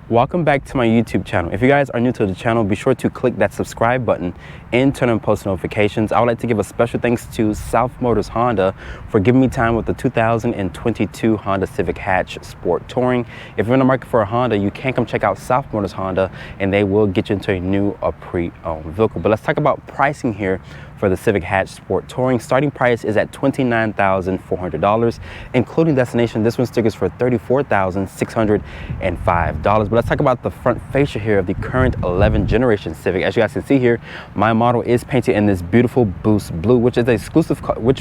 Welcome back to my YouTube channel. If you guys are new to the channel, be sure to click that subscribe button and turn on post notifications. I would like to give a special thanks to South Motors Honda for giving me time with the 2022 Honda Civic Hatch Sport Touring. If you're in the market for a Honda, you can come check out South Motors Honda and they will get you into a new or pre-owned vehicle. But let's talk about pricing here for the Civic Hatch Sport Touring. Starting price is at $29,400, including destination. This one stickers for $34,605. But let's talk about the front fascia here of the current 11th generation Civic. As you guys can see here, my model is painted in this beautiful boost blue, which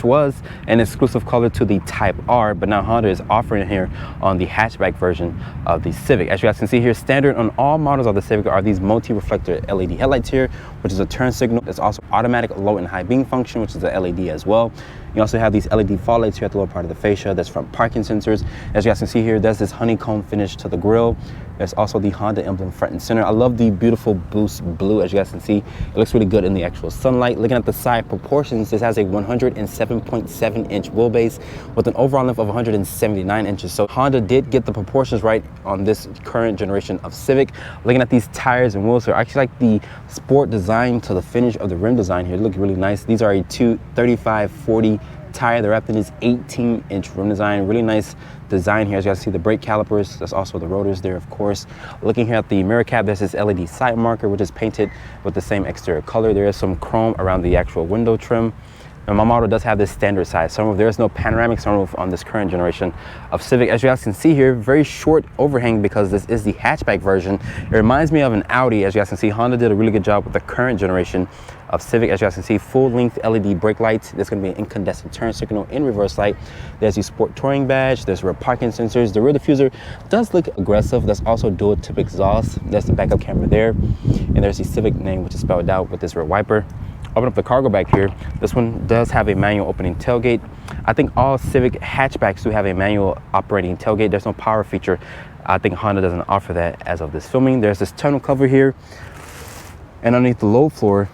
was an exclusive color to the Type R, but now Honda is offering it here on the hatchback version of the Civic. As you guys can see here, standard on all models of the Civic are these multi-reflector LED headlights here, which is a turn signal. It's also automatic low and high beam function, which is a LED as well. You also have these LED fog lights here at the lower part of the fascia. That's front parking sensors. As you guys can see here, there's this honeycomb finish to the grille. There's also the Honda emblem front and center. I love the beautiful boost blue. As you guys can see, it looks really good in the actual sunlight. Looking at the side proportions, this has a 107.7 inch wheelbase with an overall length of 179 inches. So Honda did get the proportions right on this current generation of Civic. Looking at these tires and wheels here, I actually like the sport design to the finish of the rim design here. They look really nice. These are a 35/40 tire. They're wrapped in this 18-inch rim design. Really nice design here. As you guys see the brake calipers, there's also the rotors there, of course. Looking here at the mirror cap, there's this LED side marker, which is painted with the same exterior color. There is some chrome around the actual window trim. And my model does have this standard size sunroof. There is no panoramic sunroof on this current generation of Civic. As you guys can see here, very short overhang because this is the hatchback version. It reminds me of an Audi. As you guys can see, Honda did a really good job with the current generation of Civic. As you guys can see, full length LED brake lights. There's going to be an incandescent turn signal and reverse light. There's the Sport Touring badge. There's rear parking sensors. The rear diffuser does look aggressive. That's also dual tip exhaust. There's the backup camera there. And there's the Civic name, which is spelled out with this rear wiper. Open up the cargo back here. This one does have a manual opening tailgate. I think all Civic hatchbacks do have a manual operating tailgate. There's no power feature. I think Honda doesn't offer that as of this filming. There's this tonneau cover here. And underneath the low floor,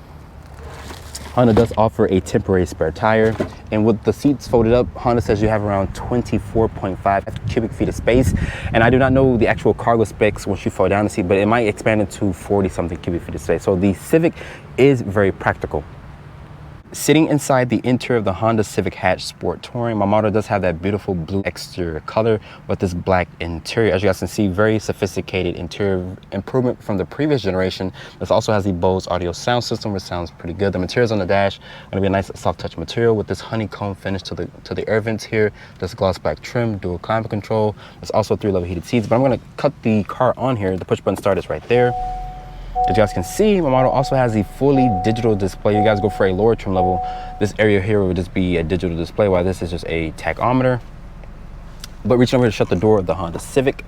Honda does offer a temporary spare tire. And with the seats folded up, Honda says you have around 24.5 cubic feet of space. And I do not know the actual cargo specs once you fall down the seat, but it might expand into 40 something cubic feet of space. So the Civic is very practical. Sitting inside the interior of the Honda Civic Hatch Sport Touring, my model does have that beautiful blue exterior color with this black interior. As you guys can see, very sophisticated interior improvement from the previous generation. This also has the Bose audio sound system, which sounds pretty good. The materials on the dash are going to be a nice soft touch material with this honeycomb finish to the air vents here. This gloss black trim, dual climate control. There's also 3-level heated seats, but I'm going to cut the car on here. The push button start is right there. As you guys can see, my model also has the fully digital display. You guys go for a lower trim level, this area here would just be a digital display, while this is just a tachometer. But reaching over to shut the door of the Honda Civic.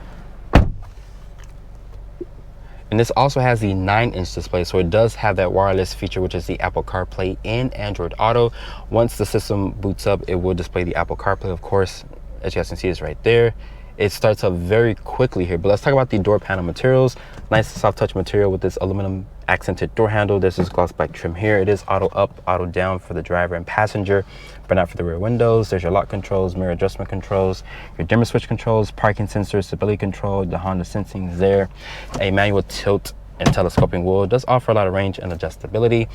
And this also has the 9-inch display, so it does have that wireless feature, which is the Apple CarPlay and Android Auto. Once the system boots up, it will display the Apple CarPlay, of course. As you guys can see, it's right there. It starts up very quickly here, but let's talk about the door panel materials. Nice soft touch material with this aluminum accented door handle. There's this gloss black trim here. It is auto up, auto down for the driver and passenger, but not for the rear windows. There's your lock controls, mirror adjustment controls, your dimmer switch controls, parking sensors, stability control, the Honda sensing is there. A manual tilt and telescoping wheel. It does offer a lot of range and adjustability.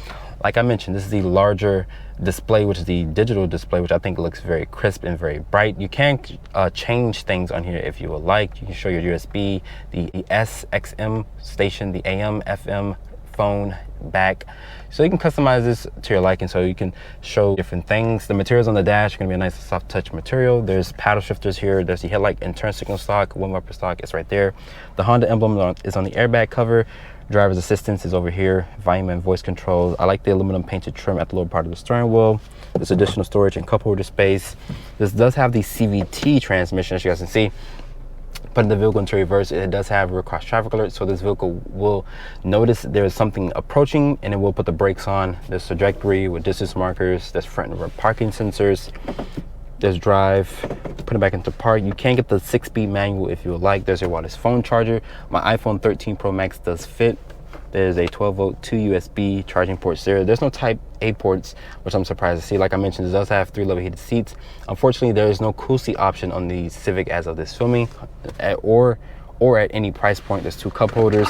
Like I mentioned, this is the larger display, which is the digital display, which I think looks very crisp and very bright. You can change things on here if you would like. You can show your USB, the SXM station, the AM, FM, phone, back. So you can customize this to your liking, so you can show different things. The materials on the dash are going to be a nice soft touch material. There's paddle shifters here. There's the headlight and turn signal stock, wind wiper stock. It's right there. The Honda emblem is on the airbag cover. Driver's assistance is over here. Volume and voice controls. I like the aluminum painted trim at the lower part of the steering wheel. There's additional storage and cup holder space. This does have the CVT transmission, as you guys can see. Putting the vehicle into reverse, it does have rear cross traffic alert, so this vehicle will notice there's something approaching and it will put the brakes on. There's trajectory with distance markers. There's front and rear parking sensors. There's drive, put it back into park. You can get the 6-speed manual if you would like. There's your wireless phone charger. My iPhone 13 Pro Max does fit. There's a 12-volt 2 USB charging ports there. There's no Type A ports, which I'm surprised to see. Like I mentioned, it does have 3-level heated seats. Unfortunately, there is no cool seat option on the Civic as of this filming, or or at any price point. There's 2 cup holders.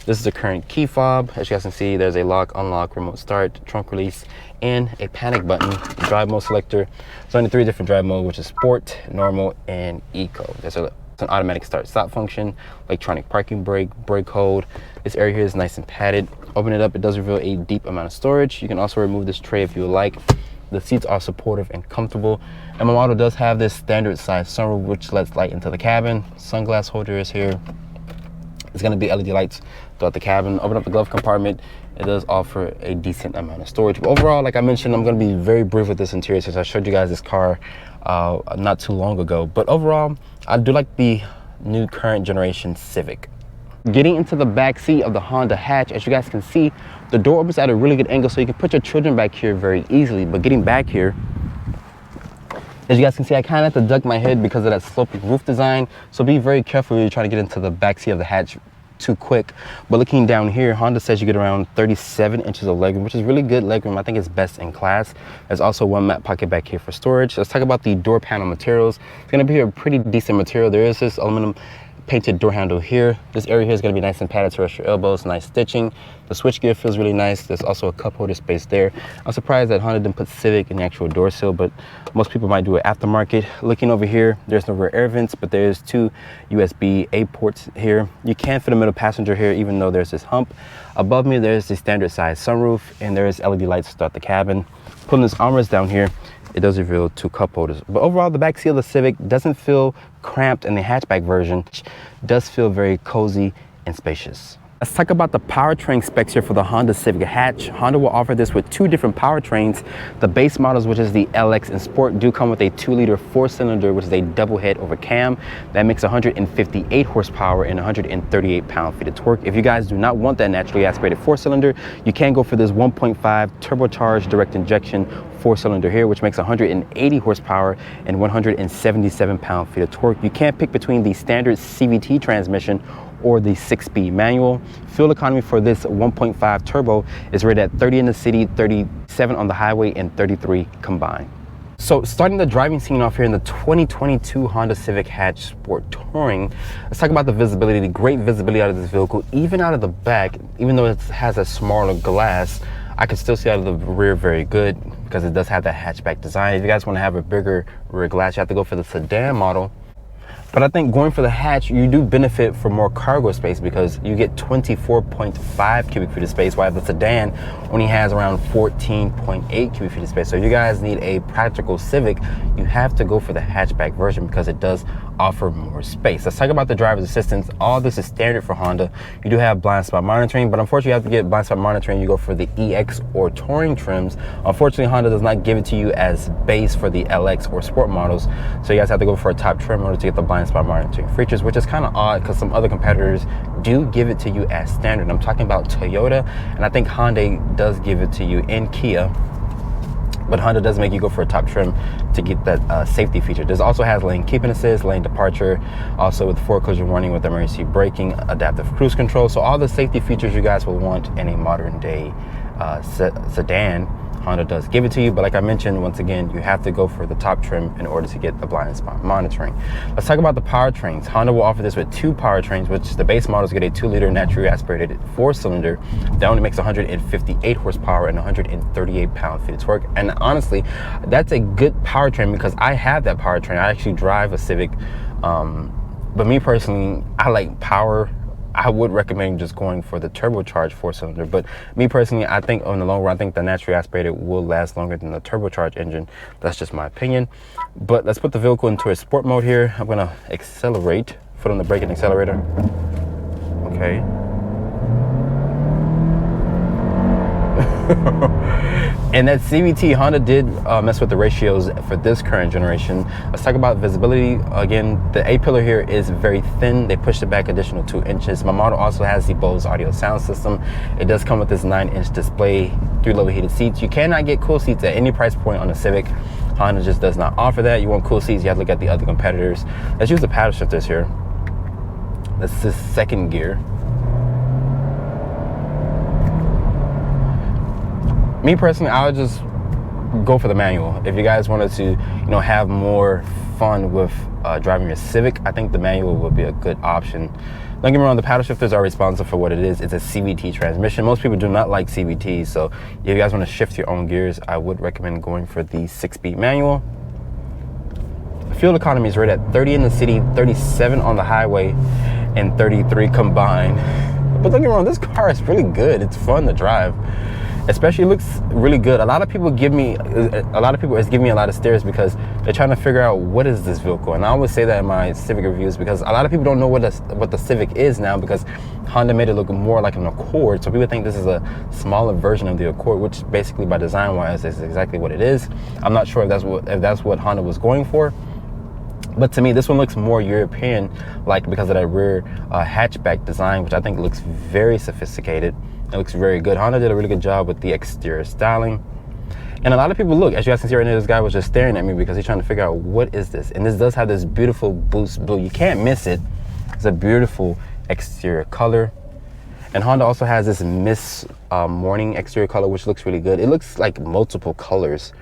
This is the current key fob. As you guys can see, there's a lock, unlock, remote start, trunk release, and a panic button. Drive mode selector. There's only 3 different drive modes, which is sport, normal, and eco. There's an automatic start stop function, electronic parking brake, brake hold. This area here is nice and padded. Open it up, it does reveal a deep amount of storage. You can also remove this tray if you would like. The seats are supportive and comfortable. And my model does have this standard size sunroof, which lets light into the cabin. Sunglass holder is here. It's gonna be LED lights throughout the cabin. Open up the glove compartment. It does offer a decent amount of storage. But overall, like I mentioned, I'm gonna be very brief with this interior since I showed you guys this car not too long ago. But overall, I do like the new current generation Civic. Getting into the back seat of the Honda hatch, as you guys can see, the door opens at a really good angle, so you can put your children back here very easily. But getting back here, as you guys can see, I kind of have to duck my head because of that sloping roof design. So be very careful when you're trying to get into the back seat of the hatch too quick. But looking down here, Honda says you get around 37 inches of legroom, which is really good legroom. I think it's best in class. There's also 1 mat pocket back here for storage. Let's talk about the door panel materials. It's going to be a pretty decent material. There is this aluminum painted door handle here. This area here is going to be nice and padded to rest your elbows. Nice stitching. The switchgear feels really nice. There's also a cup holder space there. I'm surprised that Honda didn't put Civic in the actual door sill, but most people might do it aftermarket. Looking over here, there's no rear air vents, but there's 2 USB-A ports here. You can fit a middle passenger here, even though there's this hump. Above me, there's the standard size sunroof, and there's LED lights throughout the cabin. Putting this armrest down here, it does reveal 2 cup holders. But overall, the back seat of the Civic doesn't feel cramped in the hatchback version. It does feel very cozy and spacious. Let's talk about the powertrain specs here for the Honda Civic hatch. Honda will offer this with 2 different powertrains. The base models, which is the LX and Sport, do come with a 2-liter 4-cylinder, which is a double head over cam. That makes 158 horsepower and 138 pound-feet of torque. If you guys do not want that naturally aspirated 4-cylinder, you can go for this 1.5 turbocharged direct injection 4-cylinder here, which makes 180 horsepower and 177 pound-feet of torque. You can pick between the standard CVT transmission or the 6-speed manual. Fuel economy for this 1.5 turbo is rated at 30 in the city, 37 on the highway, and 33 combined. So starting the driving scene off here in the 2022 Honda Civic Hatch Sport Touring, let's talk about the visibility. The great visibility out of this vehicle, even out of the back. Even though it has a smaller glass, I can still see out of the rear very good because it does have that hatchback design. If you guys want to have a bigger rear glass, you have to go for the sedan model. But I think going for the hatch, you do benefit from more cargo space because you get 24.5 cubic feet of space, while the sedan only has around 14.8 cubic feet of space. So if you guys need a practical Civic, you have to go for the hatchback version because it does offer more space. Let's talk about the driver's assistance. All this is standard for Honda. You do have blind spot monitoring, but unfortunately you have to get blind spot monitoring. You go for the EX or Touring trims. Unfortunately, Honda does not give it to you as base for the LX or Sport models. So you guys have to go for a top trim in order to get the blind spot monitoring features, which is kind of odd because some other competitors do give it to you as standard. I'm talking about Toyota, and I think Hyundai does give it to you in Kia. But Honda does make you go for a top trim to get that safety feature. This also has lane keeping assist, lane departure, also with forward collision warning with emergency braking, adaptive cruise control. So all the safety features you guys will want in a modern day sedan, Honda does give it to you. But like I mentioned, once again, you have to go for the top trim in order to get the blind spot monitoring. Let's talk about the powertrains. Honda will offer this with 2 powertrains, which the base models get a 2-liter naturally aspirated 4-cylinder that only makes 158 horsepower and 138 pound-feet of torque. And honestly, that's a good powertrain because I have that powertrain. I actually drive a Civic, but me personally, I like power. I would recommend just going for the turbocharged 4-cylinder, but me personally, I think in the long run, I think the naturally aspirated will last longer than the turbocharged engine. That's just my opinion. But let's put the vehicle into a sport mode here. I'm gonna accelerate, foot on the brake and accelerator. Okay. And that CVT, Honda did mess with the ratios for this current generation. Let's talk about visibility. Again, the A-pillar here is very thin. They pushed it back additional 2 inches. My model also has the Bose audio sound system. It does come with this 9-inch display, 3 level heated seats. You cannot get cool seats at any price point on a Civic. Honda just does not offer that. You want cool seats, you have to look at the other competitors. Let's use the paddle shifters here. This is 2nd gear. Me personally, I would just go for the manual. If you guys wanted to, you know, have more fun with driving your Civic, I think the manual would be a good option. Don't get me wrong, the paddle shifters are responsive for what it is. It's a CVT transmission. Most people do not like CVTs, so if you guys want to shift your own gears, I would recommend going for the 6-speed manual. Fuel economy is rated at 30 in the city, 37 on the highway, and 33 combined. But don't get me wrong, this car is really good. It's fun to drive. Especially, it looks really good. A lot of people is giving me a lot of stares because they're trying to figure out what is this vehicle. And I always say that in my Civic reviews because a lot of people don't know what the Civic is now, because Honda made it look more like an Accord. So people think this is a smaller version of the Accord, which basically by design wise is exactly what it is. I'm not sure if that's what Honda was going for. But to me, this one looks more European, like because of that rear hatchback design, which I think looks very sophisticated. It looks very good. Honda did a really good job with the exterior styling. And a lot of people, look, as you guys can see right now, this guy was just staring at me because he's trying to figure out what is this. And this does have this beautiful boost blue. You can't miss it. It's a beautiful exterior color. And Honda also has this Mist morning exterior color, which looks really good. It looks like multiple colors.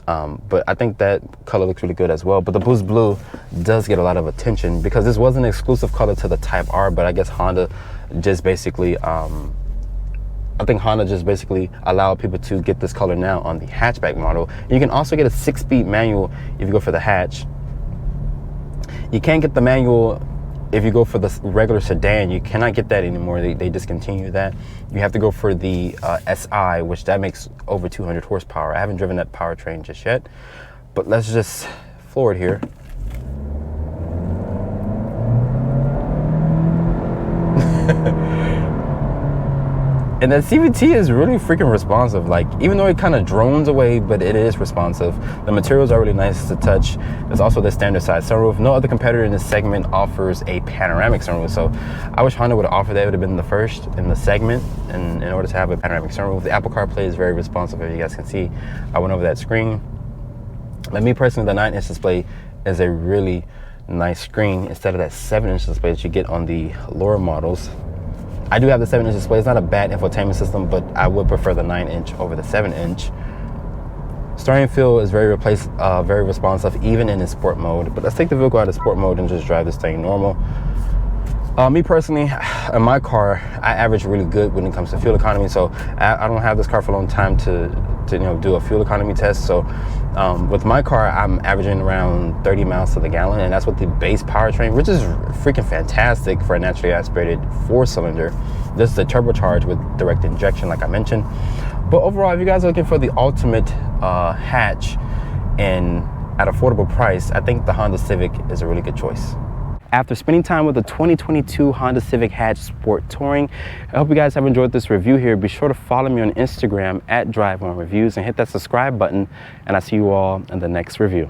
But I think that color looks really good as well. But the boost blue does get a lot of attention because this was an exclusive color to the Type R, but I guess Honda just basically, I think Honda just basically allowed people to get this color now on the hatchback model. And you can also get a 6-speed manual if you go for the hatch. You can't get the manual if you go for the regular sedan. You cannot get that anymore. They discontinued that. You have to go for the SI, which that makes over 200 horsepower. I haven't driven that powertrain just yet, but let's just floor it here. And that CVT is really freaking responsive. Like, even though it kind of drones away, but it is responsive. The materials are really nice to touch. There's also the standard size sunroof. No other competitor in this segment offers a panoramic sunroof. So I wish Honda would have offered that. It would have been the first in the segment. And in order to have a panoramic sunroof, the Apple CarPlay is very responsive. As you guys can see, I went over that screen. But me personally, the 9-inch display is a really nice screen instead of that 7-inch display that you get on the lower models. I do have the 7-inch display. It's not a bad infotainment system, but I would prefer the 9-inch over the 7-inch. Steering feel is very responsive, even in its sport mode. But let's take the vehicle out of sport mode and just drive this thing normal. Me personally, in my car, I average really good when it comes to fuel economy. So I don't have this car for a long time to do a fuel economy test. So with my car, I'm averaging around 30 miles to the gallon, and that's with the base powertrain, which is freaking fantastic for a naturally aspirated 4-cylinder. This is a turbocharged with direct injection, like I mentioned. But overall, if you guys are looking for the ultimate hatch and at affordable price, I think the Honda Civic is a really good choice. After spending time with the 2022 Honda Civic Hatch Sport Touring, I hope you guys have enjoyed this review here. Be sure to follow me on Instagram at DriveOnReviews and hit that subscribe button, and I'll see you all in the next review.